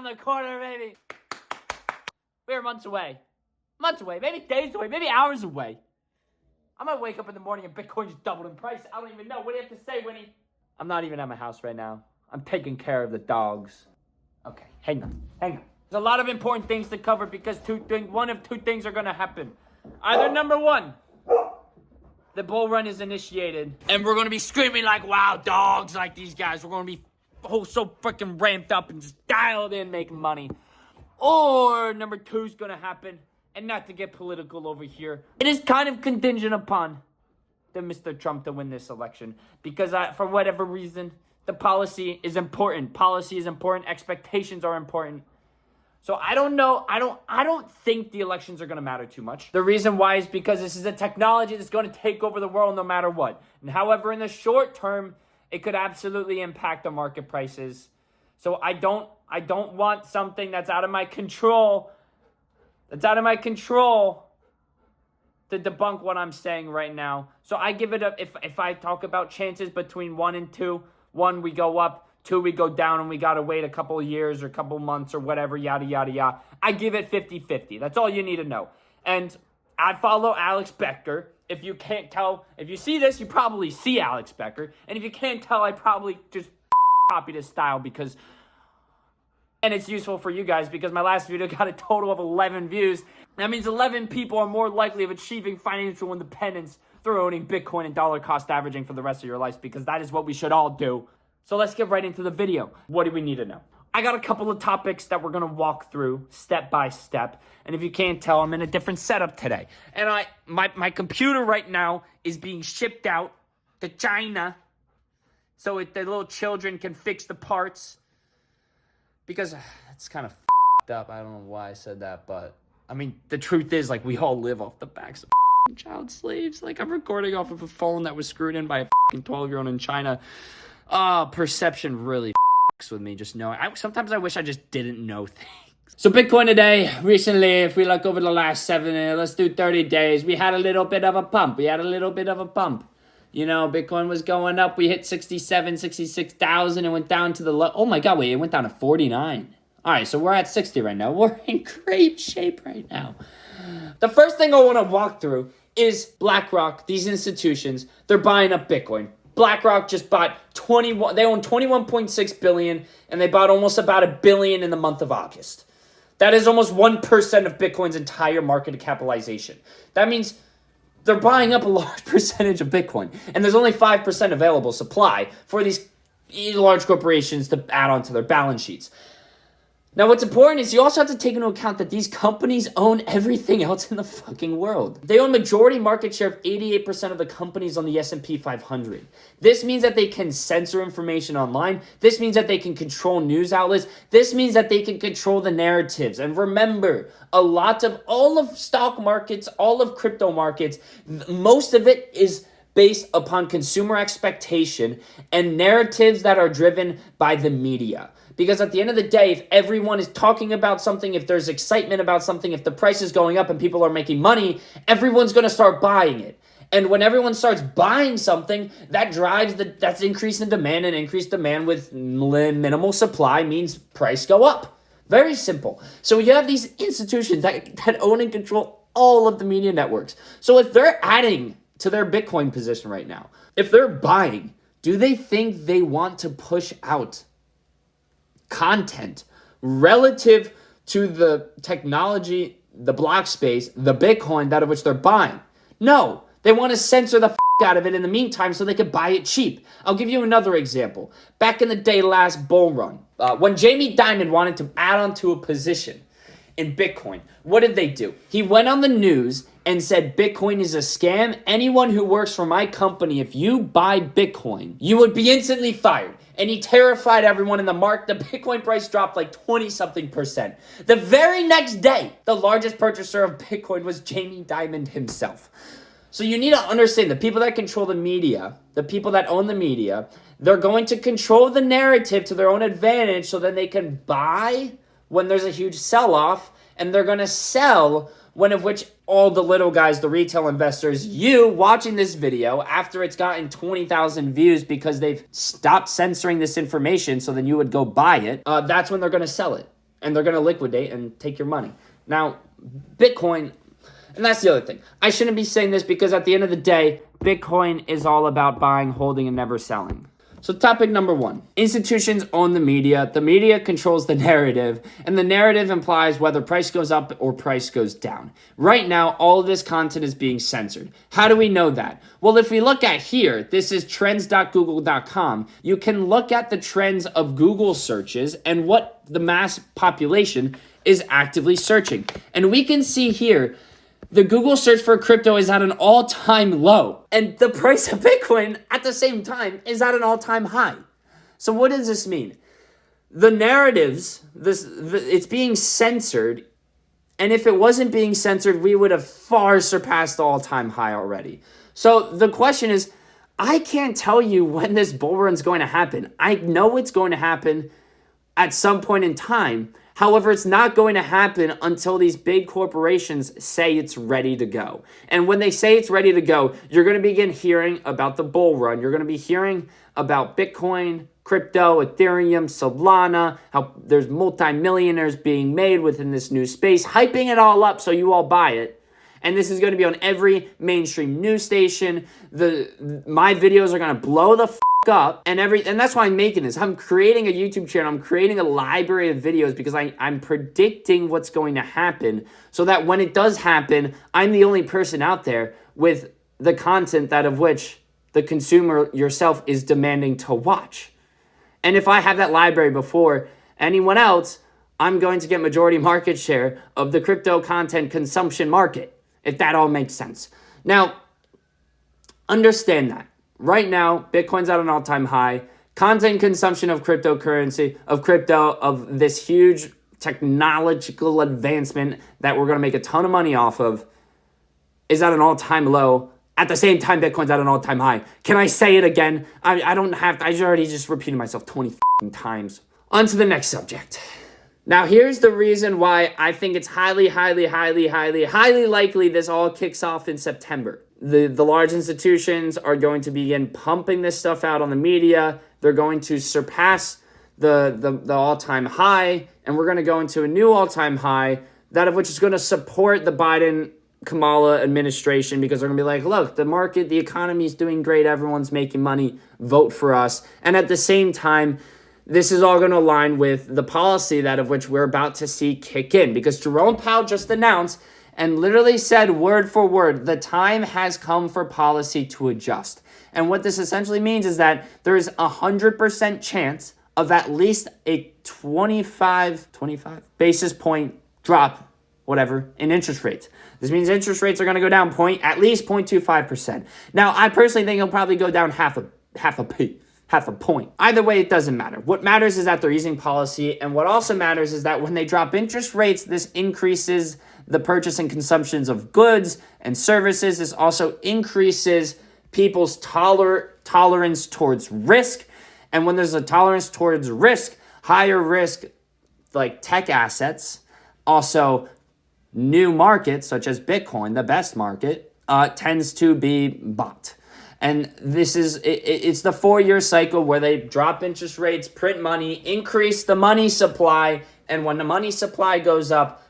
around the corner, baby. We're months away. Months away, maybe days away, maybe hours away. I might wake up in the morning and Bitcoin's doubled in price. I don't even know. What do you have to say, Winnie? I'm not even at my house right now. I'm taking care of the dogs. Okay, hang on. There's a lot of important things to cover because one of two things are going to happen. Either number one, the bull run is initiated, and we're going to be screaming like wow dogs like these guys. We're going to be so freaking ramped up and just dialed in making money. Or number two is going to happen, and not to get political over here, it is kind of contingent upon the Mr. Trump to win this election. Because for whatever reason, the policy is important. Policy is important. Expectations are important. So I don't know. I don't think the elections are going to matter too much. The reason why is because this is a technology that's going to take over the world no matter what. And however, in the short term, it could absolutely impact the market prices. So I don't want something that's out of my control. To debunk what I'm saying right now. So I give it up. If I talk about chances between 1 and 2, 1 we go up, 2 we go down, and we got to wait a couple of years or a couple months or whatever, yada, yada, yada. I give it 50-50. That's all you need to know. And I follow Alex Becker. If you can't tell, if you see this, you probably see Alex Becker. And if you can't tell, I probably just copied his style because... And it's useful for you guys because my last video got a total of 11 views. That means 11 people are more likely of achieving financial independence through owning Bitcoin and dollar cost averaging for the rest of your life, because that is what we should all do. So let's get right into the video. What do we need to know? I got a couple of topics that we're going to walk through step by step. And if you can't tell, I'm in a different setup today. And my computer right now is being shipped out to China so the little children can fix the parts. Because it's kind of f***ed up. I don't know why I said that, but I mean, the truth is, like, we all live off the backs of child slaves. Like, I'm recording off of a phone that was screwed in by a 12-year-old in China. Perception really f***s with me, just knowing. Sometimes I wish I just didn't know things. So Bitcoin today, recently, if we look over the last 7, let's do 30 days, we had a little bit of a pump. You know, Bitcoin was going up. We hit 66,000 and went down to the low. Oh my God, wait, it went down to 49. All right, so we're at 60 right now. We're in great shape right now. The first thing I want to walk through is BlackRock, these institutions, they're buying up Bitcoin. BlackRock just bought they own 21.6 billion, and they bought almost about $1 billion in the month of August. That is almost 1% of Bitcoin's entire market capitalization. That means they're buying up a large percentage of Bitcoin. And there's only 5% available supply for these large corporations to add onto their balance sheets. Now, what's important is you also have to take into account that these companies own everything else in the fucking world. They own majority market share of 88% of the companies on the S&P 500. This means that they can censor information online. This means that they can control news outlets. This means that they can control the narratives. And remember, all of stock markets, all of crypto markets, most of it is based upon consumer expectation and narratives that are driven by the media. Because at the end of the day, if everyone is talking about something, if there's excitement about something, if the price is going up and people are making money, everyone's going to start buying it. And when everyone starts buying something, that drives that's increase in demand, and increased demand with minimal supply means price go up. Very simple. So you have these institutions that own and control all of the media networks. So if they're adding to their Bitcoin position right now, if they're buying, do they think they want to push out content relative to the technology, the block space, the Bitcoin out of which they're buying? No, they want to censor the out of it in the meantime so they could buy it cheap. I'll give you another example. Back in the day, last bull run, when Jamie Dimon wanted to add on to a position in Bitcoin, what did they do? He went on the news and said, Bitcoin is a scam. Anyone who works for my company, if you buy Bitcoin, you would be instantly fired. And he terrified everyone in the market. The Bitcoin price dropped like 20-something%. The very next day, the largest purchaser of Bitcoin was Jamie Dimon himself. So you need to understand the people that control the media, the people that own the media, they're going to control the narrative to their own advantage so then they can buy when there's a huge sell-off, and they're going to sell when of which all the little guys, the retail investors, you watching this video after it's gotten 20,000 views because they've stopped censoring this information so then you would go buy it, that's when they're going to sell it. and they're going to liquidate and take your money. Now, Bitcoin, and that's the other thing. I shouldn't be saying this because at the end of the day, Bitcoin is all about buying, holding, and never selling. So topic number 1, institutions own the media controls the narrative, and the narrative implies whether price goes up or price goes down. Right now, all of this content is being censored. How do we know that? Well, if we look at here, this is trends.google.com, you can look at the trends of Google searches and what the mass population is actively searching. And we can see here, the Google search for crypto is at an all-time low. And the price of Bitcoin at the same time is at an all-time high. So what does this mean? The narratives, it's being censored. And if it wasn't being censored, we would have far surpassed the all-time high already. So the question is, I can't tell you when this bull run's going to happen. I know it's going to happen at some point in time. However, it's not going to happen until these big corporations say it's ready to go. And when they say it's ready to go, you're going to begin hearing about the bull run. You're going to be hearing about Bitcoin, crypto, Ethereum, Solana, how there's multimillionaires being made within this new space, hyping it all up so you all buy it. And this is going to be on every mainstream news station. My videos are going to blow the up and that's why I'm making this. I'm creating a YouTube channel. I'm creating a library of videos because I'm predicting what's going to happen so that when it does happen, I'm the only person out there with the content that of which the consumer yourself is demanding to watch. And if I have that library before anyone else, I'm going to get majority market share of the crypto content consumption market, if that all makes sense. Now, understand that. Right now, Bitcoin's at an all-time high. Content consumption of cryptocurrency, of this huge technological advancement that we're going to make a ton of money off of is at an all-time low. At the same time, Bitcoin's at an all-time high. Can I say it again? I already just repeated myself 20 times. On to the next subject. Now, here's the reason why I think it's highly likely this all kicks off in September. The large institutions are going to begin pumping this stuff out on the media. They're going to surpass the all-time high, and we're going to go into a new all-time high, that of which is going to support the Biden-Kamala administration because they're going to be like, look, the market, the economy is doing great. Everyone's making money. Vote for us. And at the same time, this is all going to align with the policy that of which we're about to see kick in because Jerome Powell just announced and literally said word for word, the time has come for policy to adjust. And what this essentially means is that there is 100% chance of at least a 25 basis point drop, whatever, in interest rates. This means interest rates are going to go down at least 0.25%. Now, I personally think it'll probably go down half a point. Either way, it doesn't matter. What matters is that they're easing policy. And what also matters is that when they drop interest rates, this increases the purchase and consumptions of goods and services. This also increases people's tolerance towards risk. And when there's a tolerance towards risk, higher risk like tech assets, also new markets such as Bitcoin, the best market, tends to be bought. And this is, it's the 4-year cycle where they drop interest rates, print money, increase the money supply. And when the money supply goes up,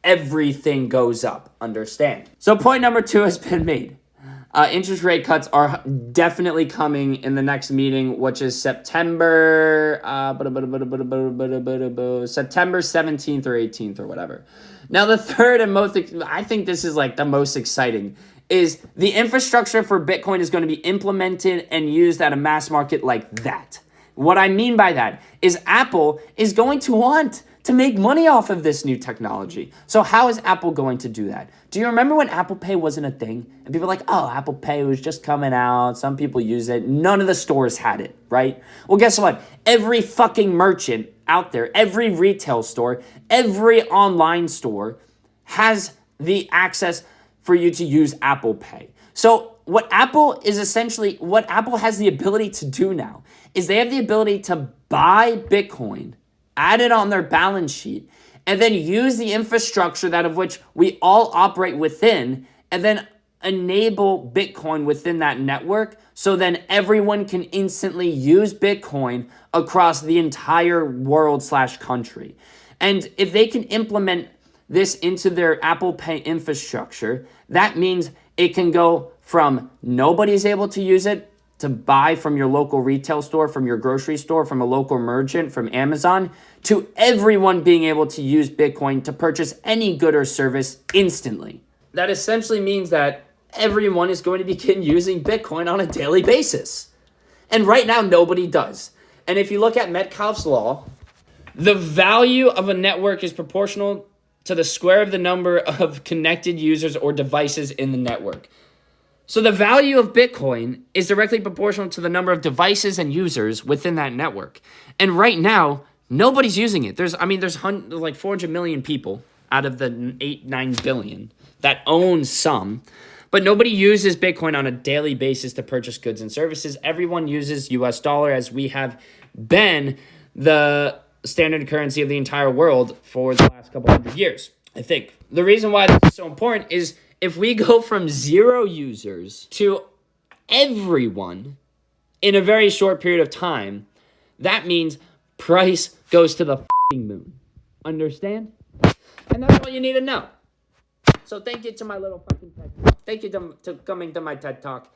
everything goes up, understand? So point number 2 has been made. Interest rate cuts are definitely coming in the next meeting, which is September 17th or 18th or whatever. Now, the third and I think this is like the most exciting, is the infrastructure for Bitcoin is going to be implemented and used at a mass market like that. What I mean by that is Apple is going to want to make money off of this new technology. So how is Apple going to do that? Do you remember when Apple Pay wasn't a thing? And people were like, oh, Apple Pay was just coming out. Some people use it. None of the stores had it, right? Well, guess what? Every fucking merchant out there, every retail store, every online store has the access for you to use Apple Pay. So what Apple has the ability to do now is they have the ability to buy Bitcoin, add it on their balance sheet, and then use the infrastructure that of which we all operate within, and then enable Bitcoin within that network so then everyone can instantly use Bitcoin across the entire world/country. And if they can implement this into their Apple Pay infrastructure, that means it can go from nobody's able to use it to buy from your local retail store, from your grocery store, from a local merchant, from Amazon, to everyone being able to use Bitcoin to purchase any good or service instantly. That essentially means that everyone is going to begin using Bitcoin on a daily basis. And right now, nobody does. And if you look at Metcalfe's law, the value of a network is proportional to the square of the number of connected users or devices in the network. So the value of Bitcoin is directly proportional to the number of devices and users within that network. And right now, nobody's using it. There's like 400 million people out of the 9 billion that own some, but nobody uses Bitcoin on a daily basis to purchase goods and services. Everyone uses US dollar, as we have been the standard currency of the entire world for the last couple hundred years, I think. The reason why this is so important is if we go from 0 users to everyone in a very short period of time, that means price goes to the moon. Understand? And that's all you need to know. So thank you to my little fucking TED Talk. Thank you to coming to my TED Talk.